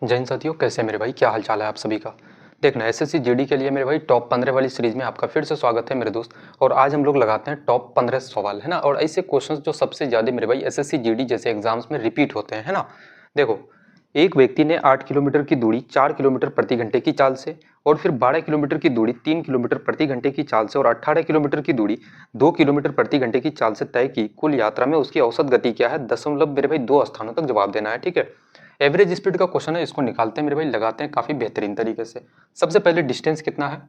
जय हिंद साथियों, कैसे हैं मेरे भाई? क्या हाल चाल है आप सभी का? देखना एसएससी जीडी के लिए मेरे भाई टॉप 15 वाली सीरीज में आपका फिर से स्वागत है मेरे दोस्त। और आज हम लोग लगाते हैं टॉप 15 सवाल, है ना। और ऐसे क्वेश्चंस जो सबसे ज्यादा मेरे भाई एसएससी जीडी जैसे एग्जाम्स में रिपीट होते हैं, है ना। देखो, एक व्यक्ति ने 8 किलोमीटर की दूरी 4 किलोमीटर प्रति घंटे की चाल से, और फिर 12 किलोमीटर की दूरी 3 किलोमीटर प्रति घंटे की चाल से, और 18 किलोमीटर की दूरी 2 किलोमीटर प्रति घंटे की चाल से तय की। कुल यात्रा में उसकी औसत गति क्या है? दशमलव मेरे भाई 2 स्थानों तक जवाब देना है, ठीक है। एवरेज स्पीड का क्वेश्चन है, इसको निकालते हैं मेरे भाई, लगाते हैं काफी बेहतरीन तरीके से। सबसे पहले डिस्टेंस कितना है?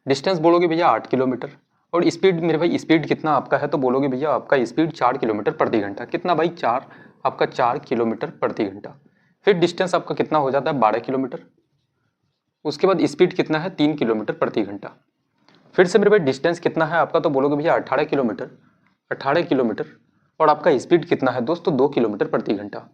डिस्टेंस बोलोगे भैया 8 किलोमीटर। और स्पीड मेरे भाई, स्पीड कितना आपका है? तो बोलोगे भैया आपका स्पीड 4 किलोमीटर प्रति घंटा। कितना भाई? 4, आपका 4 किलोमीटर प्रति घंटा। फिर डिस्टेंस आपका कितना हो जाता है? 12 किलोमीटर। उसके बाद स्पीड कितना है? 3 किलोमीटर प्रति घंटा। फिर से मेरे भाई डिस्टेंस कितना है आपका? तो बोलोगे भैया 18 किलोमीटर। 18 किलोमीटर। और आपका स्पीड कितना है दोस्तों? 2 किलोमीटर प्रति घंटा।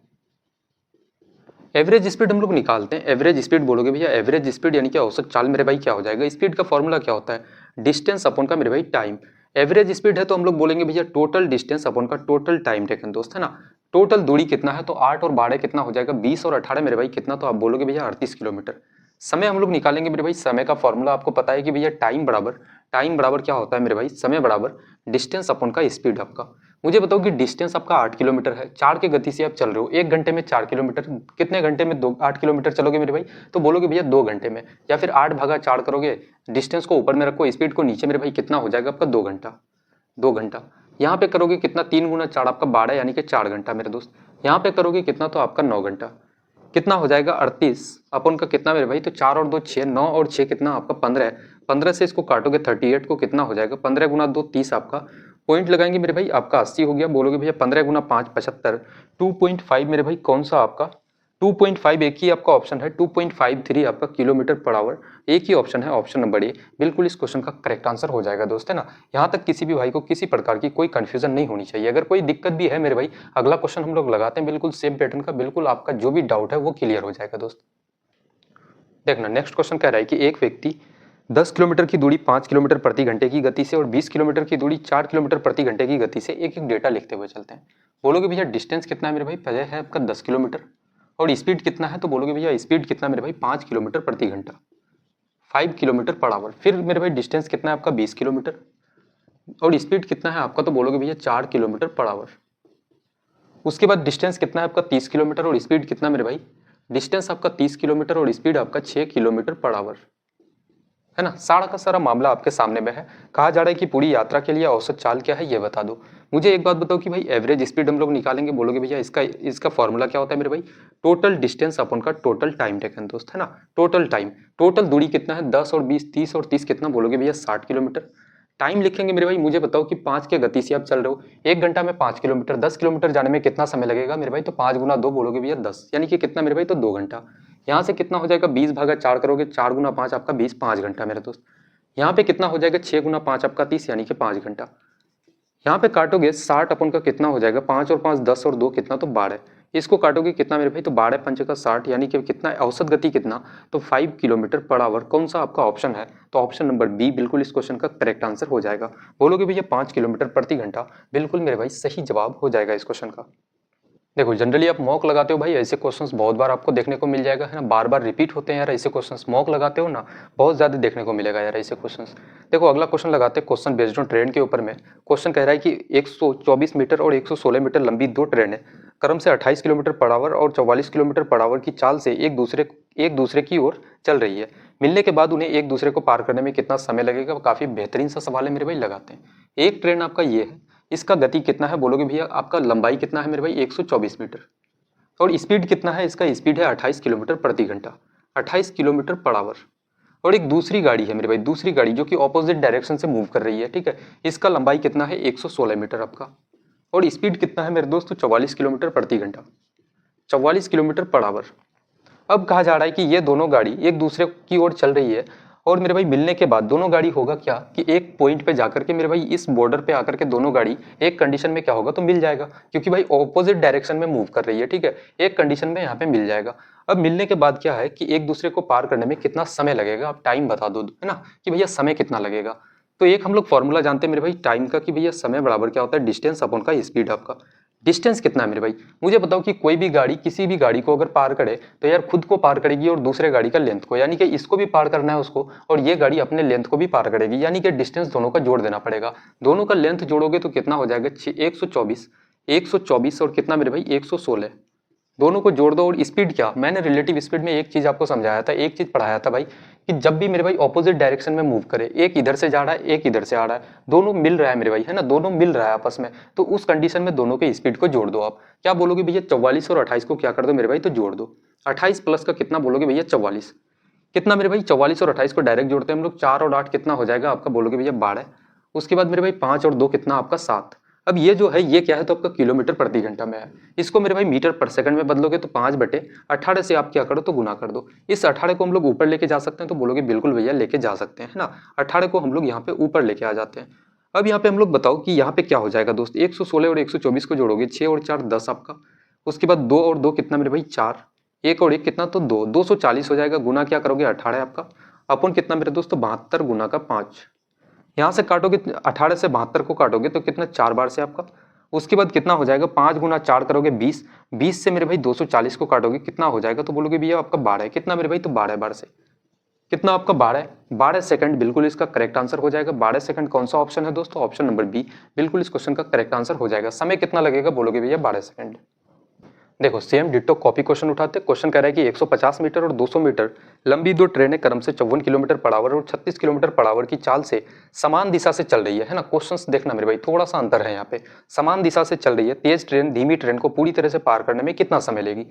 एवरेज स्पीड हम लोग निकालते हैं। एवरेज स्पीड बोलोगे भैया, एवरेज स्पीड यानी कि औसत चाल मेरे भाई क्या हो जाएगा? स्पीड का फॉर्मूला क्या होता है? डिस्टेंस अपॉन का मेरे भाई टाइम। एवरेज स्पीड है तो हम लोग बोलेंगे भैया टोटल डिस्टेंस अपॉन का टोटल टाइम टेकन, दोस्त, है ना। टोटल दूरी कितना है? तो 8 और 12 कितना हो जाएगा? 20 और 18 मेरे भाई कितना? तो आप बोलोगे भैया 38 किलोमीटर। समय हम लोग निकालेंगे मेरे भाई। समय का फॉर्मूला आपको पता है कि भैया टाइम बराबर क्या होता है मेरे भाई? समय बराबर डिस्टेंस अपॉन का स्पीड आपका। मुझे बताओ कि डिस्टेंस आपका 8 किलोमीटर है, 4 की गति से आप चल रहे हो, 1 घंटे में 4 किलोमीटर, कितने घंटे में 8 किलोमीटर चलोगे मेरे भाई? तो बोलोगे भैया 2 घंटे में। या फिर 8 भागा 4 करोगे, डिस्टेंस को ऊपर में रखो, स्पीड को नीचे मेरे भाई, कितना हो जाएगा आपका? 2 घंटा। 2 घंटा। यहाँ पे करोगे कितना? 3 गुना 4 आपका 12, यानी कि 4 घंटा मेरे दोस्त। यहाँ पे करोगे कितना? तो आपका 9 घंटा। कितना हो जाएगा? 38 अपन का कितना मेरे भाई? तो 4 और 2 6, 9 और 6 कितना आपका? 15। 15 से इसको काटोगे 38 को, कितना हो जाएगा? 15 गुना 2 30 आपका। पॉइंट लगाएंगे मेरे भाई, आपका 80 हो गया। बोलोगे भैया 15 गुना 5 75। 2.5 मेरे भाई कौन सा आपका? 2.5 एक ही आपका ऑप्शन है, 2.53 आपका किलोमीटर पर आवर। एक ही ऑप्शन है, ऑप्शन नंबर ए, बिल्कुल इस क्वेश्चन का करेक्ट आंसर हो जाएगा दोस्त, है ना। यहाँ तक किसी भी भाई को किसी प्रकार की कोई कंफ्यूजन नहीं होनी चाहिए। अगर कोई दिक्कत भी है मेरे भाई, अगला क्वेश्चन हम लोग लगाते हैं बिल्कुल सेम पैटर्न का, बिल्कुल आपका जो भी डाउट है वो क्लियर हो जाएगा दोस्त। देखना नेक्स्ट क्वेश्चन कह रहा है कि एक व्यक्ति 10 किलोमीटर की दूरी 5 किलोमीटर प्रति घंटे की गति से और 20 किलोमीटर की दूरी 4 किलोमीटर प्रति घंटे की गति से एक एक डेटा लिखते हुए चलते हैं। बोलोगे भैया डिस्टेंस कितना है मेरे भाई? पहले है आपका 10 किलोमीटर। और स्पीड कितना है? तो बोलोगे भैया स्पीड कितना मेरे भाई? 5 किलोमीटर प्रति घंटा, 5 किलोमीटर पर आवर। फिर मेरे भाई डिस्टेंस कितना है आपका? 20 किलोमीटर। और स्पीड कितना है आपका? तो बोलोगे भैया 4 किलोमीटर पर आवर। उसके बाद डिस्टेंस कितना है आपका? 30 किलोमीटर। और स्पीड कितना मेरे भाई? डिस्टेंस आपका 30 किलोमीटर और स्पीड आपका 6 किलोमीटर पर आवर, है ना। सारा का सारा मामला आपके सामने में है। कहा जा रहा है कि पूरी यात्रा के लिए औसत चाल क्या है, ये बता दो। मुझे एक बात बताओ कि भाई एवरेज स्पीड हम लोग निकालेंगे। बोलोगे भैया इसका फॉर्मूला क्या होता है मेरे भाई? टोटल डिस्टेंस अपॉन का टोटल टाइम टेकन, दोस्त, है ना। टोटल टाइम, टोटल दूरी कितना है? 10 और 20 30 और 30 कितना? बोलोगे भैया 60 किलोमीटर। टाइम लिखेंगे मेरे भाई। मुझे बताओ कि 5 के गति से आप चल रहे हो, 1 घंटा में 5 किलोमीटर, 10 किलोमीटर जाने में कितना समय लगेगा मेरे भाई? तो 5 गुना 2 बोलोगे भैया 10, यानी कि कितना मेरे भाई? तो 2 घंटा। यहाँ से कितना हो जाएगा? 20 भागा 4 करोगे, 4 गुना 5 आपका 20, 5 घंटा मेरे दोस्त। यहाँ पे कितना हो जाएगा? 6 गुना 5 आपका 30, यानी कि 5 घंटा। यहाँ पे काटोगे 60 अपन का कितना हो जाएगा? 5 और 5 10 और 2 कितना? तो 12। इसको काटोगे कितना मेरे भाई? तो 12 पंच का 60, यानी कि कितना? औसत गति कितना? तो 5 किलोमीटर पर आवर। कौन सा आपका ऑप्शन है? तो ऑप्शन नंबर बी बिल्कुल इस क्वेश्चन का करेक्ट आंसर हो जाएगा। बोलोगे भैया 5 किलोमीटर प्रति घंटा, बिल्कुल मेरे भाई सही जवाब हो जाएगा इस क्वेश्चन का। देखो जनरली आप मॉक लगाते हो भाई, ऐसे क्वेश्चंस बहुत बार आपको देखने को मिल जाएगा, है ना। बार बार रिपीट होते हैं यार ऐसे क्वेश्चंस, मॉक लगाते हो ना, बहुत ज्यादा देखने को मिलेगा यार ऐसे क्वेश्चंस। देखो अगला क्वेश्चन लगाते हैं, क्वेश्चन बेस्ड ऑन ट्रेन के ऊपर में। क्वेश्चन कह रहा है कि 124 मीटर और 116 मीटर लंबी 2 ट्रेनें क्रम से 28 किलोमीटर पर आवर और 44 किलोमीटर पर आवर की चाल से एक दूसरे की ओर चल रही है। मिलने के बाद उन्हें एक दूसरे को पार करने में कितना समय लगेगा? काफी बेहतरीन सा सवाल है मेरे भाई, लगाते हैं। एक ट्रेन आपका ये है, इसका गति कितना है? बोलोगे भैया आपका लंबाई कितना है मेरे भाई? 124 मीटर। और स्पीड कितना है? इसका स्पीड है 28 किलोमीटर प्रति घंटा, 28 किलोमीटर पर आवर। और एक दूसरी गाड़ी है मेरे भाई, दूसरी गाड़ी जो कि ऑपोजिट डायरेक्शन से मूव कर रही है, ठीक है। इसका लंबाई कितना है? 116 मीटर आपका। और स्पीड कितना है मेरे दोस्तों? 44 किलोमीटर प्रति घंटा, 44 किलोमीटर पर आवर। अब कहा जा रहा है कि ये दोनों गाड़ी एक दूसरे की ओर चल रही है, और मेरे भाई मिलने के बाद दोनों गाड़ी होगा क्या कि एक पॉइंट पे जाकर के मेरे भाई इस बॉर्डर पे आकर के दोनों गाड़ी एक कंडीशन में क्या होगा? तो मिल जाएगा, क्योंकि भाई ऑपोजिट डायरेक्शन में मूव कर रही है, ठीक है। एक कंडीशन में यहाँ पे मिल जाएगा। अब मिलने के बाद क्या है कि एक दूसरे को पार करने में कितना समय लगेगा? आप टाइम बता दो, है ना, कि भैया समय कितना लगेगा। तो एक हम लोग फॉर्मूला जानते हैं मेरे भाई टाइम का, कि भैया समय बराबर क्या होता है? डिस्टेंस अपॉन का स्पीड आपका। डिस्टेंस कितना है मेरे भाई। मुझे बताओ कि कोई भी गाड़ी किसी भी गाड़ी को अगर पार करे तो यार खुद को पार करेगी और दूसरे गाड़ी का लेंथ को, यानी कि इसको भी पार करना है उसको, और ये गाड़ी अपने लेंथ को भी पार करेगी, यानी कि डिस्टेंस दोनों का जोड़ देना पड़ेगा। दोनों का लेंथ जोड़ोगे तो कितना हो जाएगा 124 और कितना मेरे भाई 116। दोनों को जोड़ दो। और स्पीड क्या, मैंने रिलेटिव स्पीड में एक चीज आपको समझाया था, एक चीज पढ़ाया था भाई, कि जब भी मेरे भाई ऑपोजिट डायरेक्शन में मूव करे, एक इधर से जा रहा है एक इधर से आ रहा है, दोनों मिल रहा है मेरे भाई, है ना, दोनों मिल रहा है आपस में, तो उस कंडीशन में दोनों के स्पीड को जोड़ दो। आप क्या बोलोगे भैया 44 और 28 को क्या कर दो मेरे भाई, तो जोड़ दो। 28 प्लस का कितना बोलोगे भैया 44, कितना मेरे भाई 44 और 28 को डायरेक्ट जोड़ते हैं हम लोग, 4 और 8 कितना हो जाएगा आपका, बोलोगे भैया 12। उसके बाद मेरे भाई 5 और 2 कितना आपका 7। अब ये जो है ये क्या है, तो आपका किलोमीटर प्रति घंटा में है। इसको मेरे भाई मीटर पर सेकंड में बदलोगे तो 5/18 से आप क्या करो तो गुना कर दो। इस 18 को हम लोग ऊपर लेके जा सकते हैं, तो बोलोगे बिल्कुल भैया लेके जा सकते हैं, है ना। 18 को हम लोग यहाँ पे ऊपर लेके आ जाते हैं। अब यहाँ पे हम लोग बताओ कि यहाँ पे क्या हो जाएगा दोस्त, 116 और 124 को जोड़ोगे 6 और 4 10 आपका। उसके बाद 2 और 2 कितना मेरे भाई 4, 1 और 1 कितना तो 2, 240 हो जाएगा। गुना क्या करोगे 18 आपका, अपन कितना मेरे दोस्त 72 गुना का 5। यहाँ से काटोगे 18 से 72 को काटोगे तो कितना 4 बार से आपका। उसके बाद कितना हो जाएगा 5 गुना 4 करोगे 20, 20 से मेरे भाई 240 को काटोगे कितना हो जाएगा, तो बोलोगे भैया आपका 12, कितना मेरे भाई तो 12 बार से, कितना आपका 12 सेकंड, बिल्कुल इसका करेक्ट आंसर हो जाएगा। 12 सेकंड कौन सा ऑप्शन है दोस्तों, ऑप्शन नंबर बी, बिल्कुल इस क्वेश्चन का करेक्ट आंसर हो जाएगा। समय कितना लगेगा, बोलोगे भैया 12 सेकंड। देखो सेम डिट्टो कॉपी क्वेश्चन उठाते, क्वेश्चन कह रहा है कि 150 मीटर और 200 मीटर लंबी दो ट्रेनें क्रम से 54 किलोमीटर पर आवर और 36 किलोमीटर पर आवर की चाल से समान दिशा से चल रही है ना। क्वेश्चंस देखना मेरे भाई, थोड़ा सा अंतर है यहाँ पे। समान दिशा से चल रही है, तेज ट्रेन धीमी ट्रेन को पूरी तरह से पार करने में कितना समय लेगी।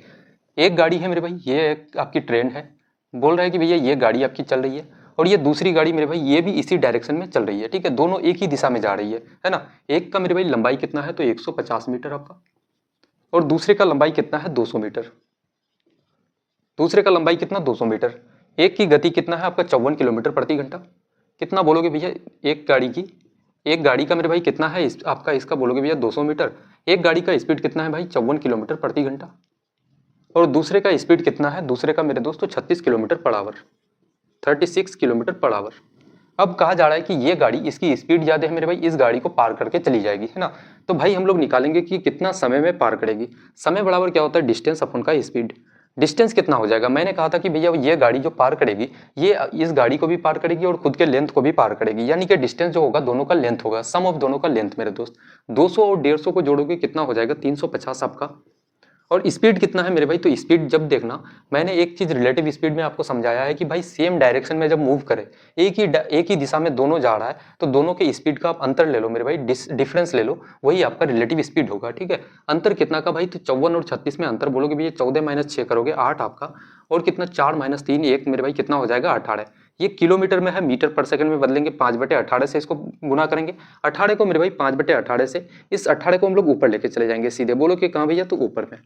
एक गाड़ी है मेरे भाई, ये आपकी ट्रेन है, बोल रहा है कि भैया ये गाड़ी आपकी चल रही है, और ये दूसरी गाड़ी मेरे भाई ये भी इसी डायरेक्शन में चल रही है, ठीक है, दोनों एक ही दिशा में जा रही है ना। एक का मेरे भाई लंबाई कितना है तो 150 मीटर आपका, और दूसरे का लंबाई कितना है 200 मीटर, दूसरे का लंबाई कितना 200 मीटर। एक की गति कितना है आपका 54 किलोमीटर प्रति घंटा। कितना बोलोगे भैया एक गाड़ी की, एक गाड़ी का मेरे भाई कितना है आपका, इसका बोलोगे भैया 200 मीटर। एक गाड़ी का स्पीड कितना है भाई 54 किलोमीटर प्रति घंटा, और दूसरे का स्पीड कितना है, दूसरे का मेरे दोस्तों 36 kilometre per hour, 36 kilometre per hour. अब कहा जा रहा है कि ये गाड़ी, इसकी स्पीड ज्यादा है मेरे भाई, इस गाड़ी को पार करके चली जाएगी, है ना। तो भाई हम लोग निकालेंगे कि कितना समय में पार करेगी। समय बराबर क्या होता है डिस्टेंस अपन का स्पीड। डिस्टेंस कितना हो जाएगा, मैंने कहा था कि भैया ये गाड़ी जो पार करेगी ये इस गाड़ी को भी पार करेगी और खुद के लेंथ को भी पार करेगी, यानी कि डिस्टेंस जो होगा दोनों का लेंथ होगा, सम ऑफ दोनों का लेंथ मेरे दोस्त। 200 और 150 को जोड़ोगे कितना हो जाएगा 350 आपका। और स्पीड कितना है मेरे भाई, तो स्पीड जब देखना, मैंने एक चीज रिलेटिव स्पीड में आपको समझाया है कि भाई सेम डायरेक्शन में जब मूव करे, एक ही दिशा में दोनों जा रहा है, तो दोनों के स्पीड का आप अंतर ले लो मेरे भाई, डिफरेंस ले लो, वही आपका रिलेटिव स्पीड होगा, ठीक है। अंतर कितना का भाई, तो 54 और 36 में अंतर बोलोगे भैया 14 माइनस 6 करोगे 8 आपका, और कितना 4 माइनस 3 1 मेरे भाई कितना हो जाएगा 18। ये किलोमीटर में है, मीटर पर सेकंड में बदलेंगे, 5/18 से इसको गुना करेंगे। 18 को मेरे भाई 5/18 से, इस 18 को हम लोग ऊपर लेके चले जाएंगे सीधे, बोलो कि कहाँ भैया, तो ऊपर में।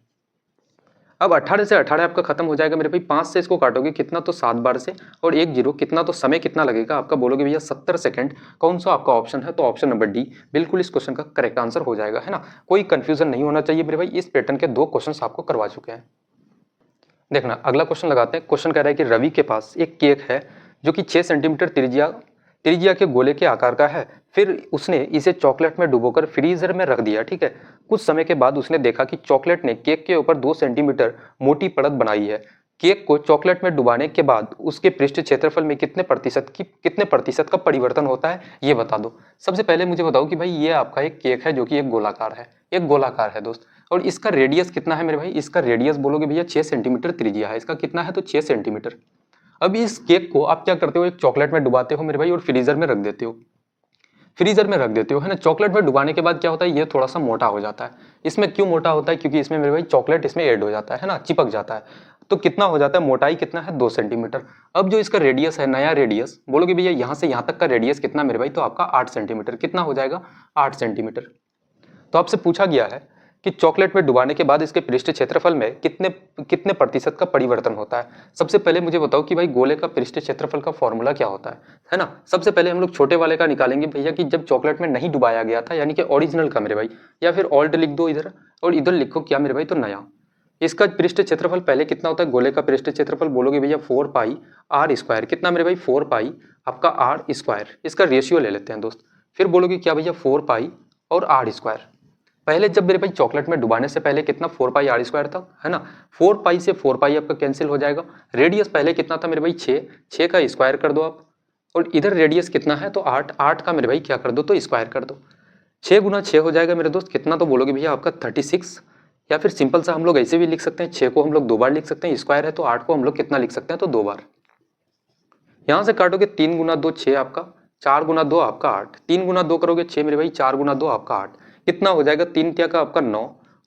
अब 18 से 18 आपका खत्म हो जाएगा मेरे भाई, 5 से इसको काटोगे कितना तो 7 बार से, और 1 0 कितना, तो समय कितना लगेगा आपका, बोलोगे भैया 70 सेकंड। कौन सा आपका ऑप्शन है, तो ऑप्शन नंबर डी बिल्कुल इस क्वेश्चन का करेक्ट आंसर हो जाएगा, है ना। कोई कंफ्यूजन नहीं होना चाहिए मेरे भाई, इस पैटर्न के 2 क्वेश्चन आपको करवा चुके हैं। देखना अगला क्वेश्चन लगाते हैं। क्वेश्चन कह रहा है कि रवि के पास एक केक है जो कि 6 सेंटीमीटर त्रिज्या के गोले के आकार का है, फिर उसने इसे चॉकलेट में डुबोकर फ्रीजर में रख दिया, ठीक है। कुछ समय के बाद उसने देखा कि चॉकलेट ने केक के ऊपर 2 सेंटीमीटर मोटी परत बनाई है। केक को चॉकलेट में डुबाने के बाद उसके पृष्ठ क्षेत्रफल में कितने प्रतिशत का परिवर्तन होता है, ये बता दो। सबसे पहले मुझे बताओ कि भाई ये आपका एक केक है जो कि एक गोलाकार है दोस्त, और इसका रेडियस कितना है मेरे भाई, इसका रेडियस बोलोगे भैया 6 सेंटीमीटर त्रिज्या है, इसका कितना है तो 6 सेंटीमीटर। अब इस केक को आप क्या करते हो, एक चॉकलेट में डुबाते हो मेरे भाई और फ्रीजर में रख देते हो, है ना। चॉकलेट में डुबाने के बाद क्या होता है, ये थोड़ा सा मोटा हो जाता है। इसमें क्यों मोटा होता है, क्योंकि इसमें मेरे भाई चॉकलेट इसमें ऐड हो जाता है ना, चिपक जाता है। तो कितना हो जाता है, मोटाई कितना है 2 सेंटीमीटर। अब जो इसका रेडियस है, नया रेडियस, बोलोगे भैया यहाँ से यहाँ तक का रेडियस कितना मेरे भाई, तो आपका 8 सेंटीमीटर। कितना हो जाएगा 8 सेंटीमीटर। तो आपसे पूछा गया है कि चॉकलेट में डुबाने के बाद इसके पृष्ठ क्षेत्रफल में कितने प्रतिशत का परिवर्तन होता है। सबसे पहले मुझे बताओ कि भाई गोले का पृष्ठ क्षेत्रफल का फॉर्मूला क्या होता है ना। सबसे पहले हम लोग छोटे वाले का निकालेंगे भैया, कि जब चॉकलेट में नहीं डुबाया गया था, यानी कि ओरिजिनल का मेरे भाई, या फिर ओल्ड लिख दो इधर, और इधर लिखो क्या मेरे भाई, तो नया। इसका पृष्ठ क्षेत्रफल पहले कितना होता है, गोले का पृष्ठ क्षेत्रफल बोलोगे भैया 4 पाई आर स्क्वायर। कितना मेरे भाई 4 पाई आपका आर स्क्वायर। इसका रेशियो ले लेते हैं दोस्त, फिर बोलोगे क्या भैया 4 पाई और आर स्क्वायर। पहले जब मेरे भाई चॉकलेट में डुबाने से पहले कितना 4 पाई आर स्क्वायर था, है ना। 4 पाई से 4 पाई आपका कैंसिल हो जाएगा। रेडियस पहले कितना था मेरे भाई 6, 6 का स्क्वायर कर दो आप, और इधर रेडियस कितना है तो 8, 8 का मेरे भाई क्या कर दो तो स्क्वायर कर दो। 6 गुना 6 हो जाएगा मेरे दोस्त कितना, तो बोलोगे भैया आपका 36, या फिर सिंपल सा हम लोग ऐसे भी लिख सकते हैं, 6 को हम लोग 2 बार लिख सकते हैं, स्क्वायर है तो 8 को हम लोग कितना लिख सकते हैं तो 2 बार। यहाँ से काटोगे 3 गुना 2 6 आपका, 4 गुना 2 आपका 8, 3 गुना 2 करोगे 6 मेरे भाई, 4 गुना 2 आपका 8, कितना हो जाएगा 3 त्या का आपका 9,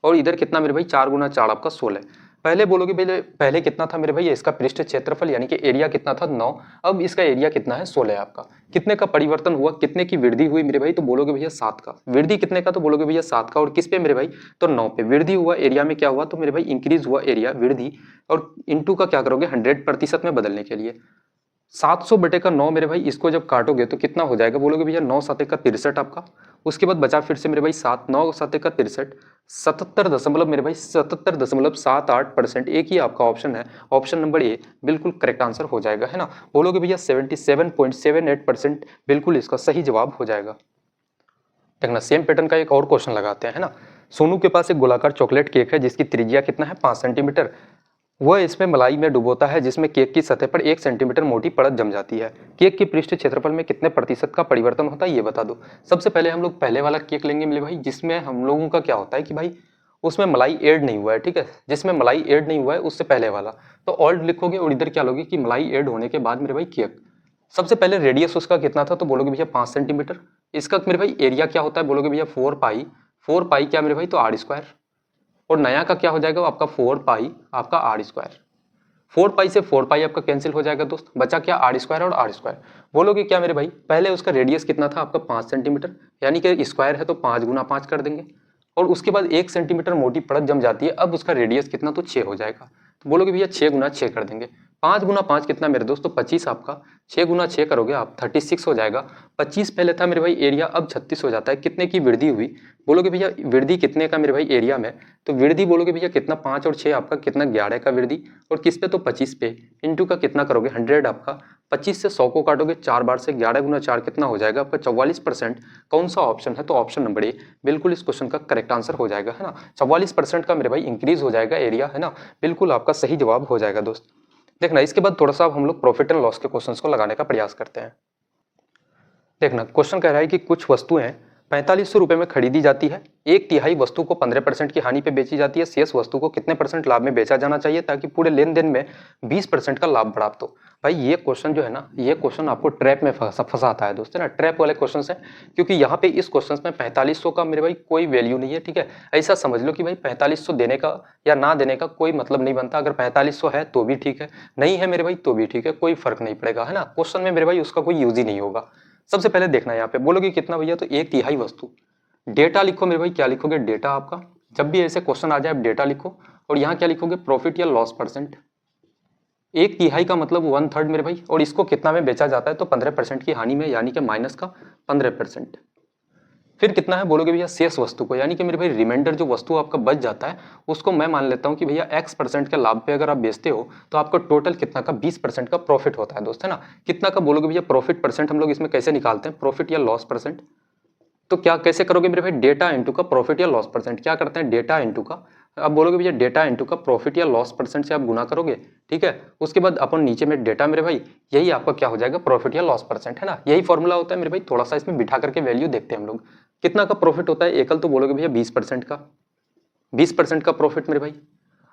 और इधर कितना मेरे भाई 4 गुना 4 आपका 16। पहले बोलोगे पहले कितना था मेरे भाई इसका पृष्ठ क्षेत्रफल यानी कि एरिया कितना था 9, अब इसका एरिया कितना है 16 आपका। कितने का परिवर्तन हुआ, कितने की वृद्धि हुई मेरे भाई, तो बोलोगे भैया 7 का। वृद्धि कितने का, तो बोलोगे भैया 7 का, और किस पे मेरे भाई तो 9 पे। वृद्धि हुआ एरिया में क्या हुआ तो मेरे भाई इंक्रीज हुआ एरिया, वृद्धि, और इंटू का क्या करोगे 100% में बदलने के लिए। 700 बटे का 9 मेरे भाई, इसको जब काटोगे तो कितना हो जाएगा, बोलोगे भैया 9 7 का 63 आपका। उसके बाद बचा फिर से मेरे भाई 7, 9 7 का 63, 77 दशमलव मेरे भाई 77.78%। एक ही आपका ऑप्शन है, ऑप्शन नंबर ए बिल्कुल करेक्ट आंसर हो जाएगा, है ना। बोलोगे भैया 77.78% बिल्कुल इसका सही जवाब हो जाएगा। देखना सेम पैटर्न का एक और क्वेश्चन लगाते हैं, है ना। सोनू के पास एक गोलाकार चॉकलेट केक है जिसकी त्रिज्या कितना है 5 सेंटीमीटर। वह इसमें मलाई में डुबोता है जिसमें केक की सतह पर 1 सेंटीमीटर मोटी परत जम जाती है। केक की पृष्ठ क्षेत्रफल में कितने प्रतिशत का परिवर्तन होता है ये बता दो। सबसे पहले हम लोग पहले वाला केक लेंगे मेरे भाई, जिसमें हम लोगों का क्या होता है कि भाई उसमें मलाई ऐड नहीं हुआ है, ठीक है। जिसमें मलाई ऐड नहीं हुआ है उससे पहले वाला, तो ऑल्ड लिखोगे और इधर क्या लोगे कि मलाई ऐड होने के बाद मेरे भाई केक। सबसे पहले रेडियस उसका कितना था तो बोलोगे भैया 5 सेंटीमीटर। इसका मेरे भाई एरिया क्या होता है, बोलोगे भैया 4 पाई। 4 पाई क्या मेरे भाई तो आर स्क्वायर, और नया का क्या हो जाएगा आपका 4 पाई आपका आर स्क्वायर। 4 पाई से 4 पाई आपका कैंसिल हो जाएगा दोस्त, बचा क्या आर स्क्वायर और आर स्क्वायर। बोलोगे क्या मेरे भाई, पहले उसका रेडियस कितना था आपका 5 सेंटीमीटर, यानी कि स्क्वायर है तो 5 गुना 5 कर देंगे, और उसके बाद 1 सेंटीमीटर मोटी परत जम जाती है, अब उसका रेडियस कितना तो 6 हो जाएगा। तो बोलोगे भैया 6 गुना 6 कर देंगे। 5 गुना 5 कितना मेरे दोस्त तो 25 आपका, 6 गुना 6 करोगे आप 36 हो जाएगा। 25 पहले था मेरे भाई एरिया, अब 36 हो जाता है। कितने की वृद्धि हुई, बोलोगे भैया वृद्धि कितने का मेरे भाई एरिया में, तो वृद्धि बोलोगे भैया कितना 5 और 6 आपका कितना 11 का वृद्धि, और किस पे तो 25 पे, इंटू का कितना करोगे 100 आपका। 25 से 100 को काटोगे 4 बार से, 11 गुना 4 कितना हो जाएगा आपका 44%। कौन सा ऑप्शन है तो ऑप्शन नंबर ए बिल्कुल इस क्वेश्चन का करेक्ट आंसर हो जाएगा, है ना। 44% का मेरे भाई इंक्रीज हो जाएगा एरिया, है ना, बिल्कुल आपका सही जवाब हो जाएगा दोस्त। देखना इसके बाद थोड़ा सा हम लोग प्रॉफिट एंड लॉस के क्वेश्चंस को लगाने का प्रयास करते हैं। देखना क्वेश्चन कह रहा है कि कुछ वस्तुएं 4500 रुपए में खरीदी जाती है, 1/3 वस्तु को 15% की हानि पे बेची जाती है, शेष वस्तु को कितने % लाभ में बेचा जाना चाहिए ताकि पूरे लेन देन में 20% का लाभ प्राप्त हो। भाई ये क्वेश्चन जो है ना, ये क्वेश्चन आपको ट्रैप में फंसाता है दोस्तों ना, ट्रैप वाले क्वेश्चन है, क्योंकि यहाँ पे इस क्वेश्चन में 4500 का मेरे भाई कोई वैल्यू नहीं है, ठीक है। ऐसा समझ लो कि भाई 4500 देने का या ना देने का कोई मतलब नहीं बनता। अगर 4500 है तो भी ठीक है, नहीं है मेरे भाई तो भी ठीक है, कोई फर्क नहीं पड़ेगा, है ना। क्वेश्चन में मेरे भाई उसका कोई यूज ही नहीं होगा। सबसे पहले देखना यहाँ पे बोलोगे कितना भैया तो 1/3 वस्तु। डेटा लिखो मेरे भाई, क्या लिखोगे डेटा आपका, जब भी ऐसे क्वेश्चन आ जाए आप डेटा लिखो, और यहाँ क्या लिखोगे प्रॉफिट या लॉस परसेंट। 1/3 का मतलब 1/3 मेरे भाई, और इसको कितना में बेचा जाता है तो 15% की हानि में, यानी कि माइनस का 15%। फिर कितना है बोलोगे भैया शेष वस्तु को, यानी कि मेरे भाई रिमाइंडर जो वस्तु आपका बच जाता है उसको मैं मान लेता हूँ कि भैया X% के लाभ पे अगर आप बेचते हो तो आपका टोटल कितना का 20% का प्रॉफिट होता है दोस्त, है ना। कितना का बोलोगे भैया प्रॉफिट परसेंट, हम लोग इसमें कैसे निकालते हैं प्रॉफिट या लॉस परसेंट, तो क्या कैसे करोगे मेरे भाई डेटा इंटू का प्रॉफिट या लॉस परसेंट। क्या करते हैं डेटा इंटू का, अब बोलोगे भैया डेटा इंटू का प्रॉफिट या लॉस परसेंट से आप गुना करोगे, ठीक है। उसके बाद अपन नीचे में डेटा मेरे भाई, यही आपका क्या हो जाएगा प्रॉफिट या लॉस परसेंट, है ना। यही फॉर्मूला होता है मेरे भाई, थोड़ा सा इसमें बिठा करके वैल्यू देखते हैं हम लोग। कितना का प्रॉफिट होता है एकल, तो बोलोगे भैया 20% का, 20% का प्रॉफिट मेरे भाई।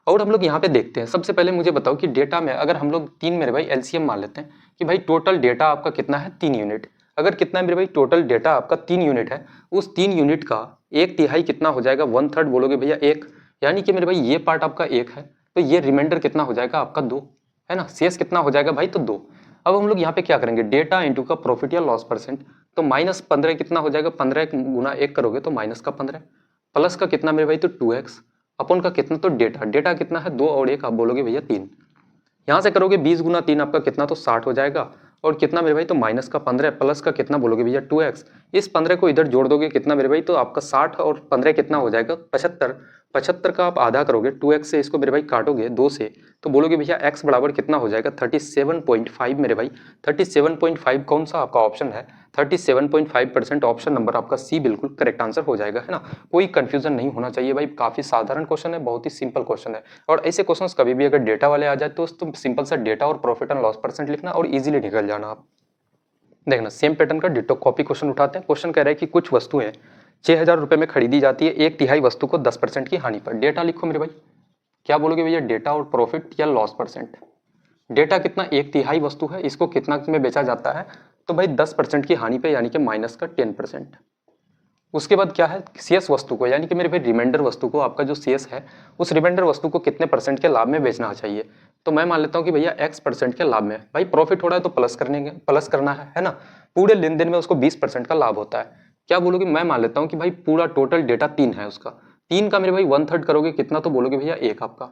और हम लोग यहाँ पे देखते हैं, सबसे पहले मुझे बताओ कि डेटा में अगर हम लोग 3 मेरे भाई एलसीएम मान लेते हैं कि भाई टोटल डेटा आपका कितना है 3 यूनिट। अगर कितना है मेरे भाई टोटल डेटा आपका 3 यूनिट है, उस 3 यूनिट का 1/3 कितना हो जाएगा 1/3 बोलोगे भैया 1, यानी कि मेरे भाई ये पार्ट आपका 1 है, तो ये रिमाइंडर कितना हो जाएगा आपका 2, है ना। शेष कितना हो जाएगा भाई तो 2। अब हम लोग यहाँ पे क्या करेंगे डेटा इंटू का प्रॉफिट या लॉस परसेंट, तो -15 कितना हो जाएगा 15 गुना 1 करोगे तो माइनस का 15, प्लस का कितना मेरे भाई तो 2x, अपन का कितना तो डेटा, डेटा कितना है 2 और 1 आप बोलोगे भैया 3। यहाँ से करोगे 20 गुना 3 आपका कितना तो 60 हो जाएगा, और कितना मेरे भाई तो माइनस का 15 प्लस का कितना बोलोगे भैया 2x। इस 15 को इधर जोड़ दोगे कितना मेरे भाई तो आपका 60 और 15 कितना हो जाएगा 75, 75 का आप आधा करोगे 2x से इसको मेरे भाई काटोगे 2 से, तो बोलोगे भैया x बराबर कितना हो जाएगा 37.5 मेरे भाई। 37.5 कौन सा आपका ऑप्शन है, 37.5% ऑप्शन नंबर आपका सी बिल्कुल करेक्ट आंसर हो जाएगा, है ना। कोई कंफ्यूजन नहीं होना चाहिए भाई, काफी साधारण क्वेश्चन है, बहुत ही सिंपल क्वेश्चन है। और ऐसे क्वेश्चन कभी भी अगर डेटा वाले आ जाए तो सिंपल सा डेटा और प्रॉफिट एंड लॉस परसेंट लिखना और इजीली निकल जाना आप। देखना सेम पैटर्न का डिटो कॉपी क्वेश्चन उठाते हैं। क्वेश्चन कह रहा है कि कुछ वस्तुएं 6,000 रुपए में खरीदी जाती है, 1/3 वस्तु को 10% की हानि पर। डेटा लिखो मेरे भाई, क्या बोलोगे भैया, डेटा और प्रॉफिट या लॉस परसेंट। डेटा कितना, 1/3 वस्तु है, इसको कितना में बेचा जाता है, तो भाई 10% की हानि पे यानी कि माइनस का 10%। उसके बाद क्या है, शेष वस्तु को यानी कि मेरे भाई रिमाइंडर वस्तु को, आपका जो शेष है उस रिमाइंडर वस्तु को कितने परसेंट के लाभ में बेचना चाहिए। तो मैं मान लेता हूँ कि भैया x% के लाभ में। भाई प्रॉफिट हो रहा है तो प्लस करना है ना। पूरे लेन देन में उसको 20% का लाभ होता है। क्या बोलोगे, मैं मान लेता हूँ कि भाई पूरा टोटल डेटा 3 है, उसका 3 का मेरे भाई 1/3 करोगे कितना, तो बोलोगे भैया 1 आपका।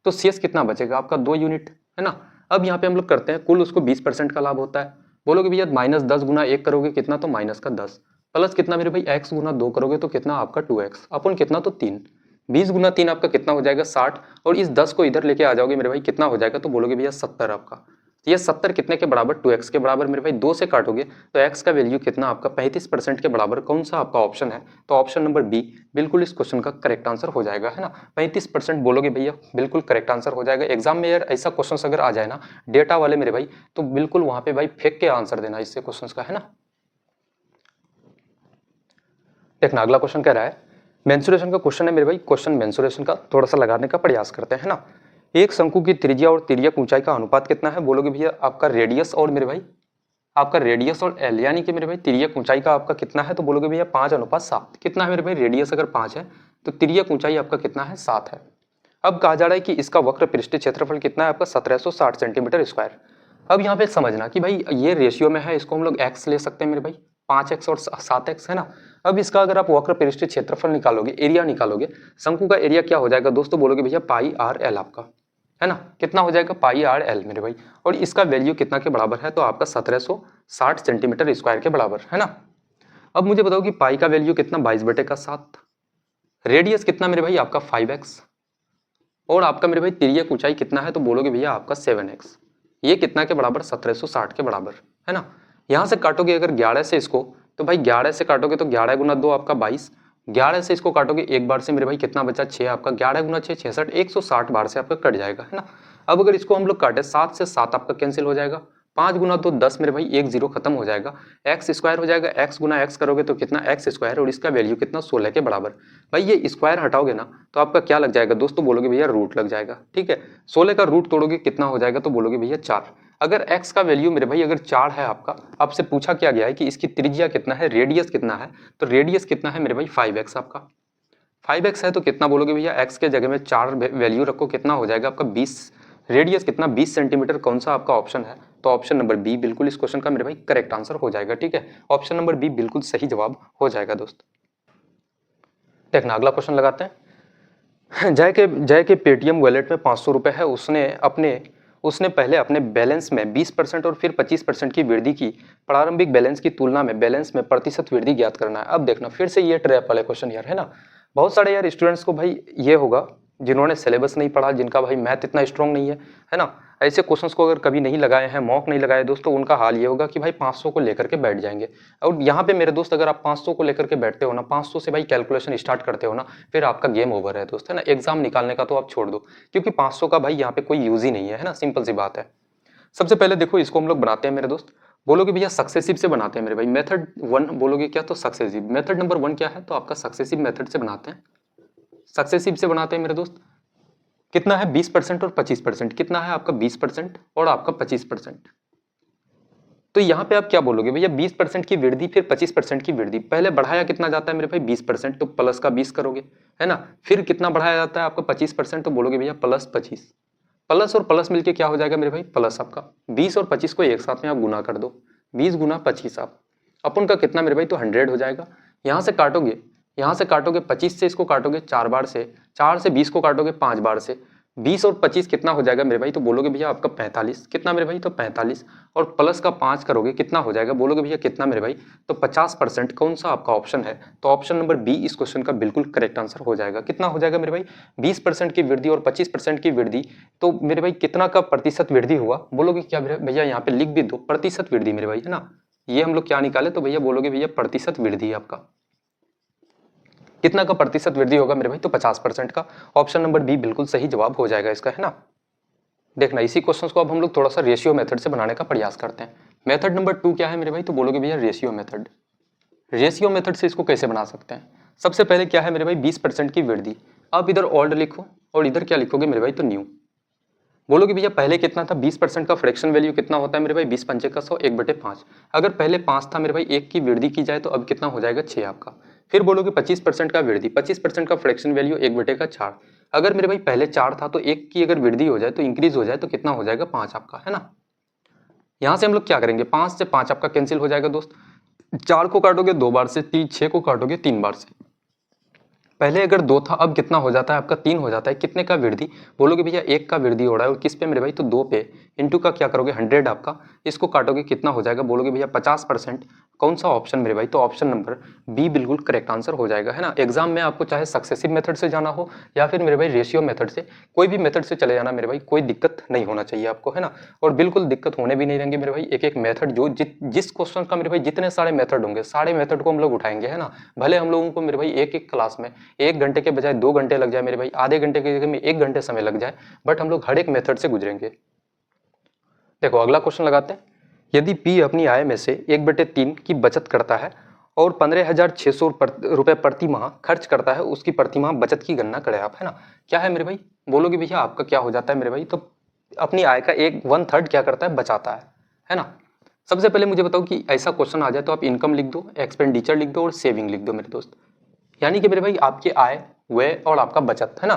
तो शेष कितना बचेगा आपका 2 यूनिट, है ना। अब यहाँ पे हम लोग करते हैं, कुल उसको 20% का लाभ होता है। बोलोगे भैया -10 गुना 1 करोगे कितना, तो माइनस का 10, प्लस कितना मेरे भाई x गुना 2 करोगे तो कितना आपका 2x अपन कितना, तो 3। 20 गुना 3 आपका कितना हो जाएगा 60, और इस 10 को इधर लेके आ जाओगे मेरे भाई कितना हो जाएगा, तो बोलोगे भैया 70 आपका। तो ये 70 कितने के बराबर, 2x के बराबर। मेरे भाई 2 से काटोगे तो x का वैल्यू कितना आपका 35% के बराबर। कौन सा आपका ऑप्शन है, तो ऑप्शन नंबर बी बिल्कुल इस क्वेश्चन का करेक्ट आंसर हो जाएगा, है ना। 35% बोलोगे भैया, बिल्कुल करेक्ट आंसर हो जाएगा। एग्जाम में यार ऐसा क्वेश्चन अगर आ जाए ना डेटा वाले मेरे भाई, तो बिल्कुल वहां पे भाई फेंक के आंसर देना इससे क्वेश्चन का, है ना। देखना अगला क्वेश्चन कह रहा है, मेंसुरेशन का क्वेश्चन है मेरे भाई। क्वेश्चन मेंसुरेशन का थोड़ा सा लगाने का प्रयास करते हैं, है ना। एक शंकु की त्रिज्या और तिर्यक ऊंचाई का अनुपात कितना है, बोलोगे भैया आपका रेडियस और मेरे भाई आपका रेडियस और एल, यानी कि मेरे भाई तिर्यक ऊंचाई का आपका कितना है, तो बोलोगे भैया 5:7। कितना है मेरे भाई, रेडियस अगर 5 है तो तिर्यक ऊंचाई आपका कितना है, 7 है। अब कहा जा रहा है कि इसका वक्र पृष्ठीय क्षेत्रफल कितना है आपका 1760 सेंटीमीटर स्क्वायर। अब यहाँ पे समझना कि भाई ये रेशियो में है, इसको हम लोग x ले सकते हैं मेरे भाई, 5x और 7x, है ना। अब इसका अगर आप वक्र पृष्ठीय क्षेत्रफल निकालोगे, एरिया निकालोगे, शंकु का एरिया क्या हो जाएगा दोस्तों, बोलोगे भैया πr/l आपका, है ना। कितना हो जाएगा πr/l मेरे भाई, और इसका वैल्यू कितना के बराबर है, तो आपका 1760 सेंटीमीटर स्क्वायर के बराबर, है ना। अब मुझे बताओ कि पाई का वैल्यू कितना 22/7, रेडियस कितना मेरे भाई आपका 5x, और आपका मेरे भाई तिर्यक ऊंचाई कितना है, तो बोलोगे भैया आपका 7x। ये कितना के बराबर, 1760 के बराबर, है ना। यहां से काटोगे अगर 11 से इसको, तो भाई 11 से काटोगे तो 11 गुना 2 आपका 22, 11 से इसको काटोगे एक बार से मेरे भाई कितना बचा 6 आपका, 11 गुना 6 66, 160 बार से आपका कट जाएगा, है ना। अब अगर इसको हम लोग काटे 7 से 7 आपका कैंसिल हो जाएगा, 5 गुना 2 10 मेरे भाई, 1 0 खत्म हो जाएगा, एक्स स्क्वायर हो जाएगा, एक्स गुना एक्स करोगे तो कितना एक्स स्क्वायर, और इसका वैल्यू कितना 16 के बराबर। भाई ये स्क्वायर हटाओगे ना तो आपका क्या लग जाएगा दोस्तों, बोलोगे भैया रूट लग जाएगा, ठीक है। 16 का रूट तोड़ोगे कितना हो जाएगा, तो बोलोगे भैया 4। अगर x का वैल्यू मेरे भाई अगर 4 है आपका, आपसे पूछा क्या गया है कि इसकी त्रिज्या कितना है, रेडियस कितना है, तो रेडियस कितना है मेरे भाई 5x आपका। 5x है तो कितना बोलोगे भैया, x के जगह में 4 वैल्यू रखो, कितना हो जाएगा आपका 20, रेडियस कितना 20 सेंटीमीटर। कौन सा आपका ऑप्शन है, तो ऑप्शन नंबर बी बिल्कुल इस क्वेश्चन का मेरे भाई करेक्ट आंसर हो जाएगा, ठीक है। ऑप्शन नंबर बी बिल्कुल सही जवाब हो जाएगा दोस्त। देखना अगला क्वेश्चन लगाते हैं। जय के पेटीएम वॉलेट में 500 रुपए है, उसने पहले अपने बैलेंस में 20% और फिर 25% की वृद्धि की। प्रारंभिक बैलेंस की तुलना में बैलेंस में प्रतिशत वृद्धि ज्ञात करना है। अब देखना फिर से ये ट्रैप वाले क्वेश्चन यार, है ना। बहुत सारे यार स्टूडेंट्स को भाई ये होगा जिन्होंने सिलेबस नहीं पढ़ा, जिनका भाई मैथ इतना स्ट्रॉन्ग नहीं है ना। ऐसे क्वेश्चंस को अगर कभी नहीं लगाए हैं, मॉक नहीं लगाए दोस्तों, उनका हाल ये होगा कि भाई 500 को लेकर के बैठ जाएंगे। और यहाँ पे मेरे दोस्त अगर आप 500 को लेकर के बैठते हो ना, 500 से भाई कैलकुलेशन स्टार्ट करते हो ना, फिर आपका गेम ओवर है दोस्त, है ना। एग्जाम निकालने का तो आप छोड़ दो, क्योंकि 500 का भाई यहाँ पे कोई यूज ही नहीं है ना, सिंपल सी बात है। सबसे पहले देखो इसको हम लोग बनाते हैं मेरे दोस्त, बोलोगे भैया सक्सेसिव से बनाते हैं मेरे भाई। मेथड 1 बोलोगे क्या, तो सक्सेसिव। मेथड नंबर 1 क्या है, तो आपका सक्सेसिव मेथड से बनाते हैं, सक्सेसिव से बनाते हैं मेरे दोस्त। कितना है 20% और 25%, कितना है आपका 20% और आपका 25%। तो यहाँ पे आप क्या बोलोगे भैया, 20% की वृद्धि फिर 25% की वृद्धि। पहले बढ़ाया कितना जाता है मेरे भाई 20%, तो प्लस का 20 करोगे, है ना। फिर कितना बढ़ाया जाता है आपका 25%, तो बोलोगे भैया प्लस 25। प्लस और प्लस मिलके क्या हो जाएगा मेरे भाई, प्लस आपका 20 और 25 को एक साथ में आप गुना कर दो, 20 गुना 25 आप अपन का कितना मेरे भाई, तो 100 हो जाएगा। यहाँ से काटोगे 25 से इसको काटोगे 4 बार से, 4 से 20 को काटोगे 5 बार से, 20 और 25 कितना हो जाएगा मेरे भाई, तो बोलोगे भैया आपका 45, कितना मेरे भाई, तो 45, और प्लस का 5 करोगे कितना हो जाएगा, बोलोगे भैया कितना मेरे भाई, तो 50%। कौन सा आपका ऑप्शन है, तो ऑप्शन नंबर बी इस क्वेश्चन का बिल्कुल करेक्ट आंसर हो जाएगा। कितना हो जाएगा मेरे भाई, 20% की वृद्धि और 25% की वृद्धि, तो मेरे भाई कितना का प्रतिशत वृद्धि हुआ, बोलोगे क्या मेरे भैया, यहाँ पे लिख भी दो प्रतिशत वृद्धि मेरे भाई, है ना। ये हम लोग क्या निकाले, तो भैया बोलोगे भैया प्रतिशत वृद्धि आपका कितना का प्रतिशत वृद्धि होगा मेरे भाई, तो 50% का। ऑप्शन नंबर बी बिल्कुल सही जवाब हो जाएगा इसका, है ना। देखना इसी क्वेश्चन को अब हम लोग थोड़ा सा रेशियो मेथड से बनाने का प्रयास करते हैं। मेथड नंबर 2 क्या है मेरे भाई, तो बोलोगे भैया रेशियो मेथड। रेशियो मेथड से इसको कैसे बना सकते हैं, सबसे पहले क्या है मेरे भाई, 20% की वृद्धि। आप इधर ओल्ड लिखो और इधर क्या लिखोगे मेरे भाई, तो न्यू। बोलोगे भैया पहले कितना था, 20% का फ्रैक्शन वैल्यू कितना होता है मेरे भाई, 20 पंचे का 100, 1/5। अगर पहले 5 था मेरे भाई, 1 की वृद्धि की जाए तो अब कितना हो जाएगा, 6 आपका। फिर बोलोगे 25% का वृद्धि, 25% का फ्रैक्शन वैल्यू 1/4। अगर मेरे भाई पहले 4 था तो 1 की अगर वृद्धि हो जाए तो इंक्रीज हो जाए तो कितना हो जाएगा, 5 आपका, है ना। यहाँ से हम लोग क्या करेंगे, 5 से 5 आपका कैंसिल हो जाएगा दोस्त। 4 को काटोगे 2 बार से, 6 को काटोगे 3 बार से। पहले अगर 2 था अब कितना हो जाता है आपका, 3 हो जाता है। कितने का वृद्धि, बोलोगे भैया 1 का वृद्धि हो रहा है, और किस पे मेरे भाई, तो 2 पे। इंटू का क्या करोगे, 100 आपका। इसको काटोगे कितना हो जाएगा, बोलोगे भैया 50%। कौन सा ऑप्शन मेरे भाई, तो ऑप्शन नंबर बी बिल्कुल करेक्ट आंसर हो जाएगा, है ना। एग्जाम में आपको चाहे सक्सेसिव मेथड से जाना हो या फिर मेरे भाई रेशियो मेथड से, कोई भी मेथड से चले जाना मेरे भाई, कोई दिक्कत नहीं होना चाहिए आपको, है ना। और बिल्कुल दिक्कत होने भी नहीं देंगे मेरे भाई। एक एक मेथड जो जिस क्वेश्चन का मेरे भाई जितने सारे मेथड होंगे, सारे मेथड को हम लोग उठाएंगे, है ना। भले हम लोगों को मेरे भाई एक एक क्लास में 1 घंटे के बजाय 2 घंटे लग जाए मेरे भाई, आधे घंटे की जगह में 1 घंटे समय लग जाए, बट हम लोग हर एक मेथड से गुजरेंगे। देखो अगला क्वेश्चन लगाते हैं। यदि P अपनी आय में से 1/3 की बचत करता है और 15,600 रुपए प्रति माह खर्च करता है, उसकी प्रति माह बचत की गणना करें आप, है ना। क्या है मेरे भाई, बोलोगे भैया आपका क्या हो जाता है मेरे भाई, तो अपनी आय का 1/3 क्या करता है, बचाता है ना। सबसे पहले मुझे बताओ कि ऐसा क्वेश्चन आ जाए तो आप इनकम लिख दो, एक्सपेंडिचर लिख दो और सेविंग लिख दो मेरे दोस्त। यानी कि मेरे भाई आपकी आय, व्यय और आपका बचत, है ना।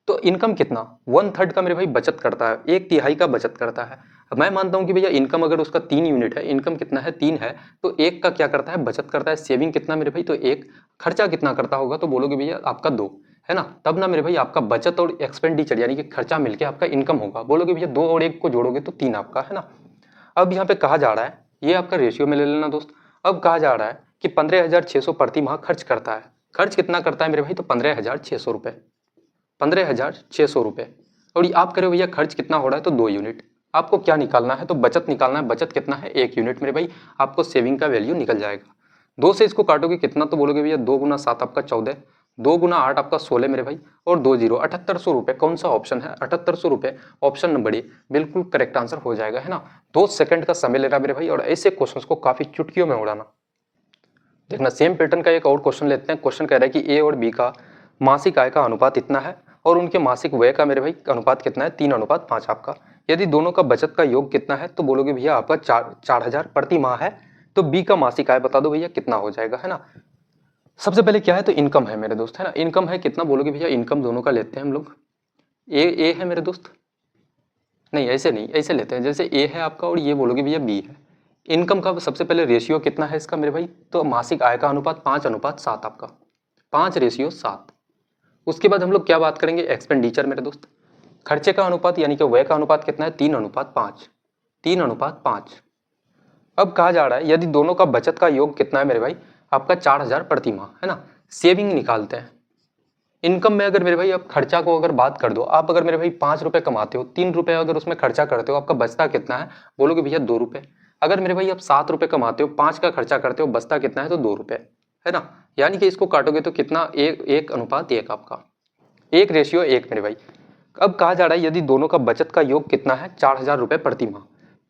तो इनकम कितना, 1/3 का मेरे भाई बचत करता है, 1/3 का बचत करता है। अब मैं मानता हूं कि भैया इनकम अगर उसका 3 यूनिट है, इनकम कितना है, 3 है, तो 1 का क्या करता है, बचत करता है। सेविंग कितना मेरे भाई, तो 1। खर्चा कितना करता होगा, तो बोलोगे भैया आपका 2, है ना। तब ना मेरे भाई आपका बचत और एक्सपेंडिचर यानी कि खर्चा मिलके आपका इनकम होगा। बोलोगे भैया 2 और 1 को जोड़ोगे तो 3 आपका, है ना। अब यहाँ पे कहा जा रहा है, ये आपका रेशियो में ले लेना दोस्त। अब कहा जा रहा है कि 15,600 प्रति माह खर्च करता है। खर्च कितना करता है मेरे भाई, तो 15,600 रुपए, 15,600 रुपए। और ये आप करो भैया खर्च कितना हो रहा है, तो 2 यूनिट। आपको क्या निकालना है, तो बचत निकालना है। बचत कितना है, 1 यूनिट मेरे भाई। आपको सेविंग का वैल्यू निकल जाएगा। 2 से इसको काटोगे कितना, तो बोलोगे भैया 2 गुना 7 आपका 14, 2 गुना 8 आपका 16 मेरे भाई, और 2 जीरो 7800 रुपए। कौन सा ऑप्शन है, 7800 रुपए। ऑप्शन नंबर ए बिल्कुल करेक्ट आंसर हो जाएगा, है ना। 2 सेकंड का समय ले रहा मेरे भाई, और ऐसे क्वेश्चन को काफी चुटकियों में उड़ाना। देखना सेम पैटर्न का एक और क्वेश्चन लेते हैं। क्वेश्चन कह रहा है कि ए और बी का मासिक आय का अनुपात इतना है और उनके मासिक व्यय का मेरे भाई अनुपात कितना है, 3:5 आपका। यदि दोनों का बचत का योग कितना है, तो बोलोगे भैया आपका 4,000 प्रति माह है। तो बी का मासिक आय बता दो भैया कितना हो जाएगा, है ना। सबसे पहले क्या है, तो इनकम है मेरे दोस्त, है ना। इनकम है कितना, बोलोगे भैया इनकम दोनों का लेते हैं हम लोग। ए है मेरे दोस्त, नहीं ऐसे नहीं, ऐसे लेते हैं। जैसे ए है आपका और ये बोलोगे भैया बी है। इनकम का सबसे पहले रेशियो कितना है इसका मेरे भाई, तो मासिक आय का अनुपात 5:7 आपका, 5:7। उसके बाद हम लोग क्या बात करेंगे, एक्सपेंडिचर मेरे दोस्त। खर्चे का अनुपात यानी कि व्यय का अनुपात कितना है, 3:5, 3:5। अब कहा जा रहा है यदि दोनों का बचत का योग कितना है मेरे भाई, आपका 4,000 प्रति माह, है ना। सेविंग निकालते हैं। इनकम में अगर मेरे भाई आप खर्चा को अगर बात कर दो, आप अगर मेरे भाई 5 रुपए कमाते हो, 3 रुपए अगर उसमें खर्चा करते हो, आपका बचता कितना है, बोलोगे भैया 2 रुपए। अगर मेरे भाई आप 7 रुपए कमाते हो, 5 का खर्चा करते हो, बचता कितना है, तो 2 रुपए, है ना। यानी कि इसको काटोगे तो कितना, 1:1 आपका, 1:1 मेरे भाई। अब कहा जा रहा है यदि दोनों का बचत का योग कितना है, 4,000 रुपए प्रति माह।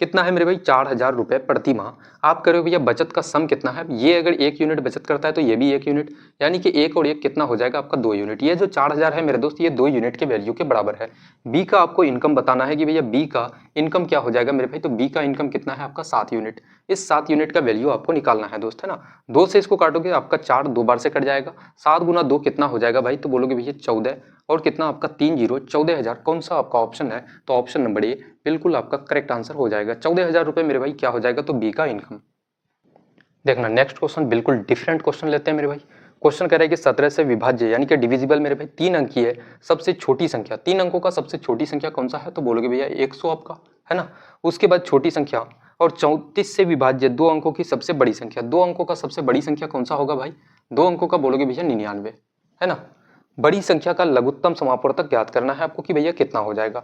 कितना है मेरे भाई, 4,000 रुपए प्रति माह। आप करो भैया बचत का सम कितना है, ये अगर 1 यूनिट बचत करता है तो ये भी 1 यूनिट, यानी कि 1 और 1 कितना हो जाएगा आपका, 2 यूनिट। ये जो 4,000 है मेरे दोस्त, ये 2 यूनिट के वैल्यू के बराबर है। बी का आपको इनकम बताना है कि भैया बी का इनकम क्या हो जाएगा मेरे भाई, तो बी का इनकम कितना है आपका, 7 यूनिट। इस 7 यूनिट का वैल्यू आपको निकालना है दोस्त, है ना। 2 से इसको काटोगे आपका 4 2 बार से कट जाएगा। 7 गुना 2 कितना हो जाएगा भाई, तो बोलोगे भैया 14, और कितना आपका 3 जीरो 14,000। कौन सा आपका ऑप्शन है, तो ऑप्शन नंबर ए बिल्कुल आपका करेक्ट आंसर हो जाएगा। 14,000 रुपए मेरे भाई क्या हो जाएगा, तो बी का इनकम। देखना नेक्स्ट क्वेश्चन बिल्कुल डिफरेंट क्वेश्चन लेते हैं मेरे भाई। क्वेश्चन कह रहा है कि 17 से विभाज्य यानी कि डिविजिबल मेरे भाई 3 अंक की है सबसे छोटी संख्या, 3 अंकों का सबसे छोटी संख्या कौन सा है, तो बोलोगे भैया 100 आपका, है ना। उसके बाद छोटी संख्या, और 34 से विभाज्य 2 अंकों की सबसे बड़ी संख्या, 2 अंकों का सबसे बड़ी संख्या कौन सा होगा भाई, 2 अंकों का बोलोगे भैया 99, है ना। बड़ी संख्या का लघुत्तम समापवर्तक ज्ञात करना है आपको कि भैया कितना हो जाएगा।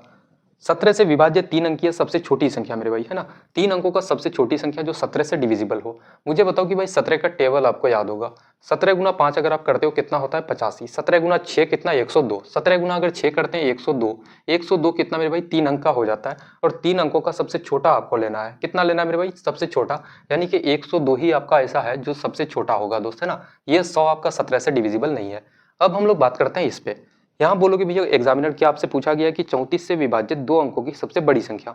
17 से विभाज्य 3 अंकीय सबसे छोटी संख्या मेरे भाई, है ना। 3 अंकों का सबसे छोटी संख्या जो 17 से डिविजिबल हो। मुझे बताओ कि भाई 17 का टेबल आपको याद होगा, 17 गुना 5 अगर आप करते हो कितना होता है 85, 17 गुना 6 कितना 102, 17 गुना अगर 6 करते हैं 102, 102 कितना मेरे भाई 3 अंक का हो जाता है, और 3 अंकों का सबसे छोटा आपको लेना है, कितना लेना है मेरे भाई सबसे छोटा, यानी कि 102 ही आपका ऐसा है जो सबसे छोटा होगा दोस्त, है ना। ये 100 आपका 17 से डिविजिबल नहीं है। अब हम लोग बात करते हैं इस पे, यहाँ बोलोगे भैया एग्जामिनर क्या आपसे पूछा गया कि 34 से विभाजित 2 अंकों की सबसे बड़ी संख्या,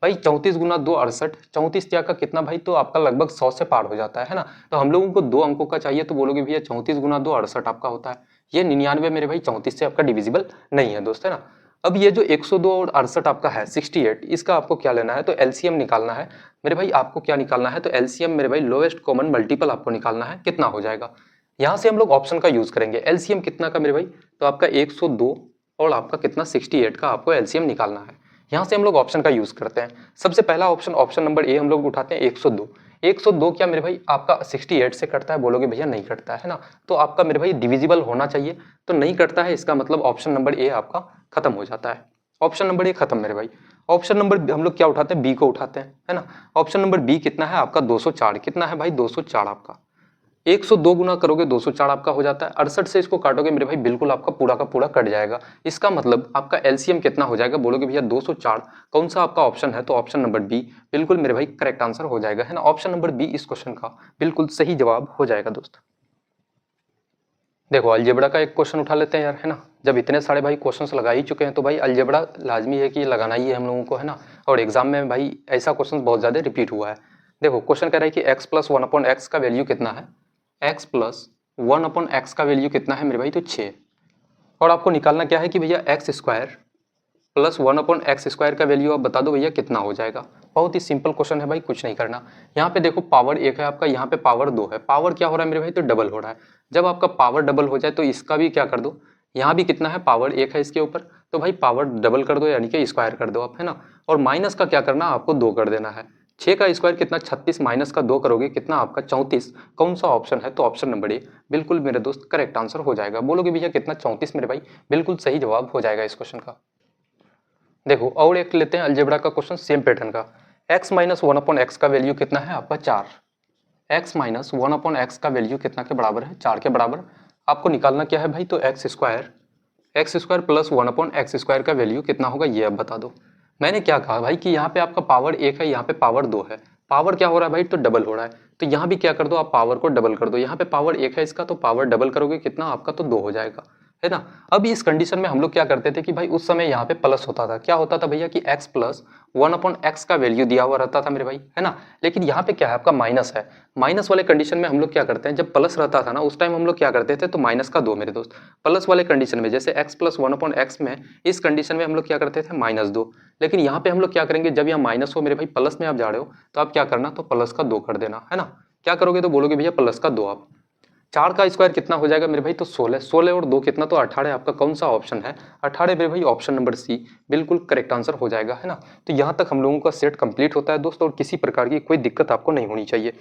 भाई 34 गुना 2 68, 34 क्या का कितना भाई, तो आपका लगभग 100 से पार हो जाता है ना। तो हम लोगों को 2 अंकों का चाहिए, तो बोलोगे भैया 34 गुना 2 68 आपका होता है, ये 99 मेरे भाई 34 से आपका डिविजिबल नहीं है दोस्त, है ना। अब ये जो 102 और 68 आपका है 68, इसका आपको क्या लेना है, तो एलसीएम निकालना है मेरे भाई। आपको क्या निकालना है, तो एलसीएम मेरे भाई लोएस्ट कॉमन मल्टीपल आपको निकालना है, कितना हो जाएगा। यहाँ से हम लोग ऑप्शन का यूज करेंगे, एलसीएम कितना का मेरे भाई, तो आपका 102 और आपका कितना 68 का आपको एलसीएम निकालना है। यहाँ से हम लोग ऑप्शन का यूज करते हैं। सबसे पहला ऑप्शन, ऑप्शन नंबर ए हम लोग उठाते हैं 102। 102 क्या मेरे भाई आपका 68 से कटता है, बोलोगे भैया नहीं कटता है ना, तो आपका मेरे भाई डिविजिबल होना चाहिए, तो नहीं कटता है, इसका मतलब ऑप्शन नंबर ए आपका खत्म हो जाता है। ऑप्शन नंबर ए खत्म मेरे भाई। ऑप्शन नंबर हम लोग क्या उठाते हैं, बी को उठाते हैं, है ना। ऑप्शन नंबर बी कितना है आपका 204, कितना है भाई 204 आपका, 102 गुना करोगे 204 आपका हो जाता है, 68 से इसको काटोगे मेरे भाई बिल्कुल आपका पूरा का पूरा कट जाएगा। इसका मतलब आपका एलसीएम कितना हो जाएगा, बोलोगे भैया 204, कौन सा आपका ऑप्शन है, तो ऑप्शन नंबर बी बिल्कुल मेरे भाई करेक्ट आंसर हो जाएगा, है ना। ऑप्शन नंबर बी इस क्वेश्चन का बिल्कुल सही जवाब हो जाएगा दोस्त। देखो अलजेब्रा का एक क्वेश्चन उठा लेते हैं यार, है ना। जब इतने सारे भाई क्वेश्चंस लगा ही चुके हैं तो भाई अलजेब्रा लाजमी है कि लगाना ही है हम लोगों को, है ना। और एग्जाम में भाई ऐसा क्वेश्चन बहुत ज्यादा रिपीट हुआ है। देखो क्वेश्चन कह रहा है कि x प्लस 1/x का वैल्यू कितना है, x प्लस 1/x का वैल्यू कितना है मेरे भाई, तो 6। और आपको निकालना क्या है कि भैया एक्स स्क्वायर प्लस 1/x² का वैल्यू आप बता दो भैया कितना हो जाएगा। बहुत ही सिंपल क्वेश्चन है भाई, कुछ नहीं करना। यहाँ पे देखो पावर 1 है आपका, यहाँ पे पावर 2 है, पावर क्या हो रहा है मेरे भाई, तो डबल हो रहा है। जब आपका पावर डबल हो जाए तो इसका भी क्या कर दो, यहाँ भी कितना है पावर 1 है इसके ऊपर, तो भाई पावर डबल कर दो यानी कि स्क्वायर कर दो आप, है ना। और माइनस का क्या करना, आपको 2 कर देना है। 6 का स्क्वायर कितना 36, माइनस का 2 करोगे कितना आपका 34। कौन सा ऑप्शन है, तो ऑप्शन नंबर ए बिल्कुल मेरे दोस्त करेक्ट आंसर हो जाएगा। बोलोगे भैया कितना 34 मेरे भाई, बिल्कुल सही जवाब हो जाएगा इस क्वेश्चन का। देखो और एक लेते हैं अलजेब्रा का क्वेश्चन सेम पैटर्न का। x माइनस 1/x का वैल्यू कितना है आपका 4, x माइनस 1/x का वैल्यू कितना के बराबर है, 4 के बराबर। आपको निकालना क्या है भाई, तो एक्स स्क्वायर प्लस 1/x² का वैल्यू कितना होगा, ये अब बता दो। मैंने क्या कहा भाई कि यहाँ पे आपका पावर 1 है, यहाँ पे पावर 2 है, पावर क्या हो रहा है भाई, तो डबल हो रहा है, तो यहाँ भी क्या कर दो आप पावर को डबल कर दो। यहाँ पे पावर 1 है इसका, तो पावर डबल करोगे कितना आपका, तो 2 हो जाएगा, है ना। अब इस कंडीशन में हम लोग क्या करते थे कि भाई उस समय यहाँ पे प्लस होता था, क्या होता था भैया कि x प्लस 1/x का वैल्यू दिया हुआ रहता था मेरे भाई, है ना। लेकिन यहाँ पे क्या है आपका माइनस है, माइनस वाले कंडीशन में हम लोग क्या करते हैं, जब प्लस रहता था ना उस टाइम हम लोग क्या करते थे, तो माइनस का 2 मेरे दोस्त। प्लस वाले कंडीशन में जैसे x प्लस 1/x में, इस कंडीशन में हम लोग क्या करते थे -2। लेकिन यहाँ पे हम लोग क्या करेंगे, जब यहाँ माइनस हो मेरे भाई प्लस में आप जा रहे हो, तो आप क्या करना, तो प्लस का 2 कर देना, है ना। क्या करोगे, तो बोलोगे भैया प्लस का 2 आप। 4 का स्क्वायर कितना हो जाएगा मेरे भाई, तो 16, 16 और 2 कितना, तो 18। आपका कौन सा ऑप्शन है, 18 मेरे भाई ऑप्शन नंबर सी बिल्कुल करेक्ट आंसर हो जाएगा, है ना। तो यहाँ तक हम लोगों का सेट कंप्लीट होता है दोस्त, और किसी प्रकार की कोई दिक्कत आपको नहीं होनी चाहिए।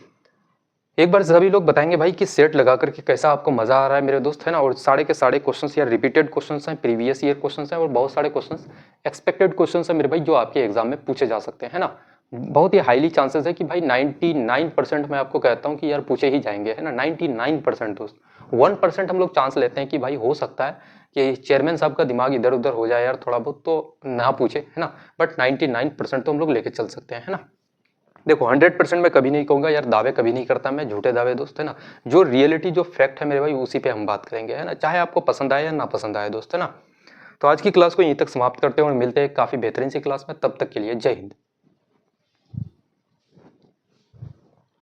एक बार सभी लोग बताएंगे भाई कि सेट लगा करके कैसा आपको मजा आ रहा है मेरे दोस्त, है ना। और सारे के सारे क्वेश्चंस या रिपीटेड क्वेश्चंस हैं, प्रीवियस ईयर क्वेश्चंस हैं, और बहुत सारे क्वेश्चंस एक्सपेक्टेड क्वेश्चंस हैं मेरे भाई, जो आपके एग्जाम में पूछे जा सकते हैं, है ना। बहुत ही हाईली चांसेस है कि भाई 99% मैं आपको कहता हूँ कि यार पूछे ही जाएंगे, है ना। 99% दोस्त, 1% हम लोग चांस लेते हैं कि भाई हो सकता है कि चेयरमैन साहब का दिमाग इधर उधर हो जाए यार थोड़ा बहुत, तो ना पूछे, है ना। बट 99% तो हम लोग लेके चल सकते हैं, है ना। देखो 100% मैं कभी नहीं कहूँगा यार, दावे कभी नहीं करता मैं, झूठे दावे दोस्त, है ना। जो रियलिटी जो फैक्ट है मेरे भाई उसी पे हम बात करेंगे, है ना, चाहे आपको पसंद आए या ना पसंद आए दोस्त, है ना। तो आज की क्लास को यहीं तक समाप्त करते हैं और मिलते हैं काफ़ी बेहतरीन सी क्लास में, तब तक के लिए जय हिंद।